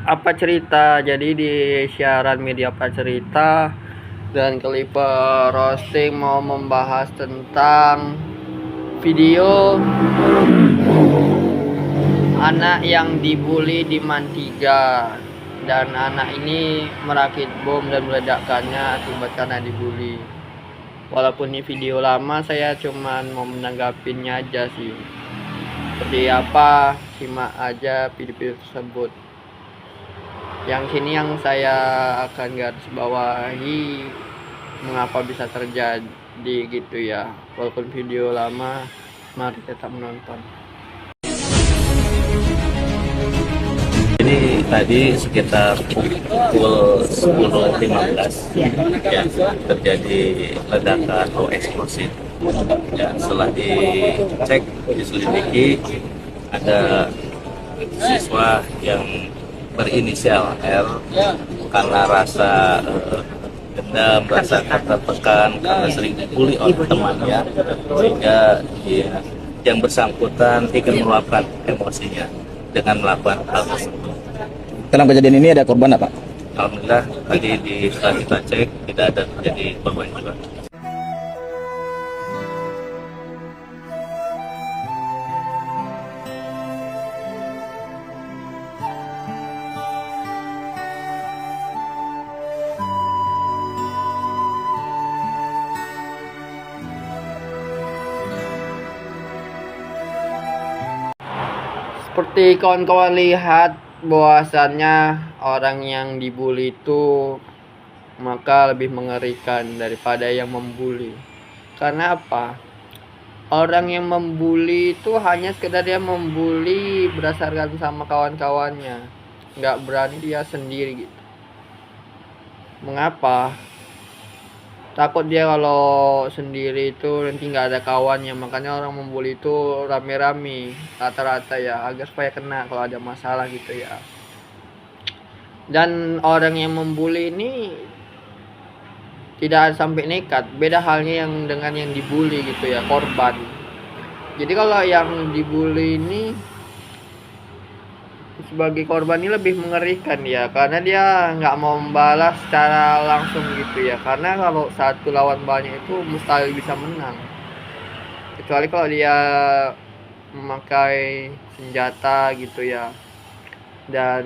Apa cerita? Jadi di siaran media Apa Cerita dan Kaliper Roasting mau membahas tentang video anak yang dibully di Mantiga, dan anak ini merakit bom dan meledakkannya akibat karena dibully. Walaupun ini video lama, saya cuman mau menanggapinya aja sih. Seperti apa, simak aja video tersebut. Yang sini yang saya akan garis bawahi mengapa bisa terjadi gitu ya. Walaupun video lama, mari tetap menonton. Jadi tadi sekitar pukul 10.15 ya, terjadi ledakan atau eksplosif. Ya, setelah dicek, diselidiki, ada siswa yang berinisial R karena rasa dendam, rasa tertekan karena sering dibully oleh temannya, sehingga yang bersangkutan ingin meluapkan emosinya dengan melakukan hal tersebut. Dalam kejadian ini ada korban apa? Alhamdulillah tadi setelah kita cek tidak ada terjadi korban juga. Seperti kawan-kawan lihat, bahwasannya orang yang dibully itu maka lebih mengerikan daripada yang membuli. Karena apa? Orang yang membuli itu hanya sekedar dia membuli berdasarkan sama kawan-kawannya, nggak berani dia sendiri gitu. Mengapa? Takut dia kalau sendiri itu nanti nggak ada kawannya, makanya orang membuli itu rame-rame rata-rata ya, agar supaya kena kalau ada masalah gitu ya. Dan orang yang membuli ini tidak sampai nekat, beda halnya yang dengan yang dibully gitu ya, korban. Jadi kalau yang dibully ini sebagai korban ini lebih mengerikan ya, karena dia nggak mau membalas secara langsung gitu ya, karena kalau satu lawan banyak itu mustahil bisa menang, kecuali kalau dia memakai senjata gitu ya. Dan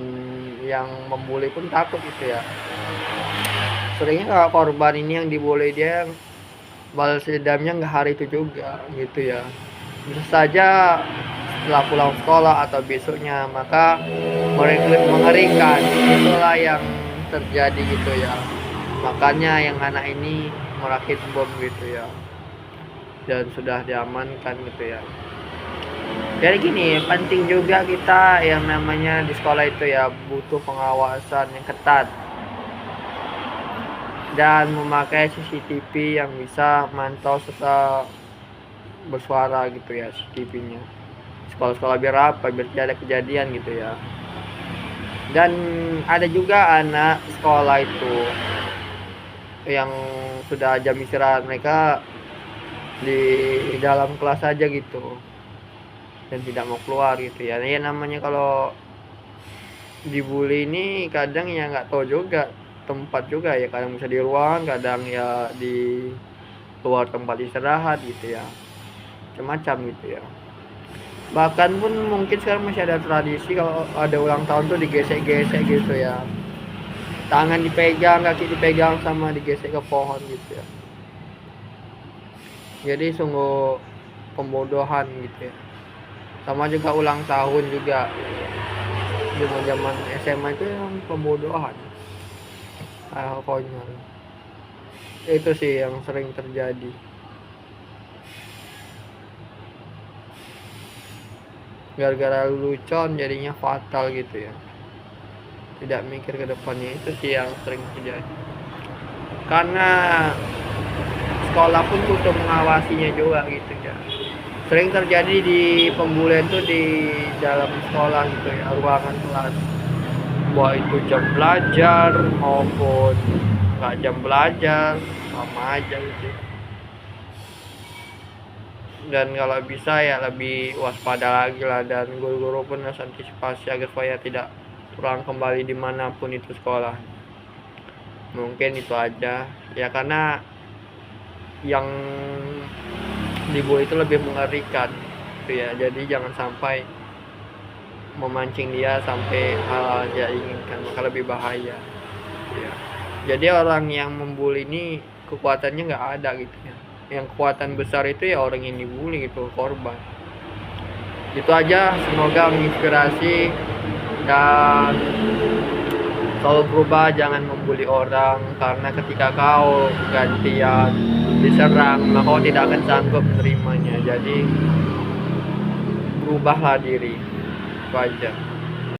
yang membuli pun takut gitu ya. Seringnya kalau korban ini yang dibully, dia balas dendamnya nggak hari itu juga gitu ya, bisa saja setelah pulang sekolah atau besoknya, maka mengerikan. Itulah yang terjadi gitu ya, makanya yang anak ini merakit bom gitu ya, dan sudah diamankan gitu ya. Jadi gini, penting juga kita yang namanya di sekolah itu ya, butuh pengawasan yang ketat dan memakai CCTV yang bisa mantau serta bersuara gitu ya, CCTV-nya. Sekolah-sekolah biar apa? Biar tidak ada kejadian gitu ya. Dan ada juga anak sekolah itu yang sudah jam istirahat mereka di dalam kelas aja gitu, dan tidak mau keluar gitu ya. Ya namanya kalau dibully ini kadang ya nggak tahu juga tempat juga ya, kadang bisa di ruang, kadang ya di luar tempat istirahat gitu ya, macam-macam gitu ya. Bahkan pun mungkin sekarang masih ada tradisi kalau ada ulang tahun tuh digesek-gesek gitu ya, tangan dipegang, kaki dipegang, sama digesek ke pohon gitu ya. Jadi sungguh pembodohan gitu ya. Sama juga ulang tahun juga, zaman SMA itu yang pembodohan, hal konyol. Itu sih yang sering terjadi. Gara-gara lelucon jadinya fatal gitu ya, tidak mikir ke depannya. Itu sih yang sering terjadi, karena sekolah pun butuh mengawasinya juga gitu ya. Sering terjadi di pembulian tuh di dalam sekolah gitu ya, ruangan kelas, baik itu jam belajar maupun nggak jam belajar, sama aja gitu ya. Dan kalau bisa ya lebih waspada lagi lah, dan guru-guru pun harus antisipasi agar supaya tidak terulang kembali dimanapun itu sekolah. Mungkin itu aja ya, karena yang dibully itu lebih mengerikan gitu ya, jadi jangan sampai memancing dia sampai hal dia inginkan, maka lebih bahaya ya. Jadi orang yang membuli ini kekuatannya nggak ada gitu ya, yang kekuatan besar itu ya orang yang dibully gitu, korban. Itu aja, semoga menginspirasi dan selalu berubah, jangan membuli orang, karena ketika kau gantian diserang maka kau tidak akan sanggup menerimanya. Jadi berubahlah diri, itu aja.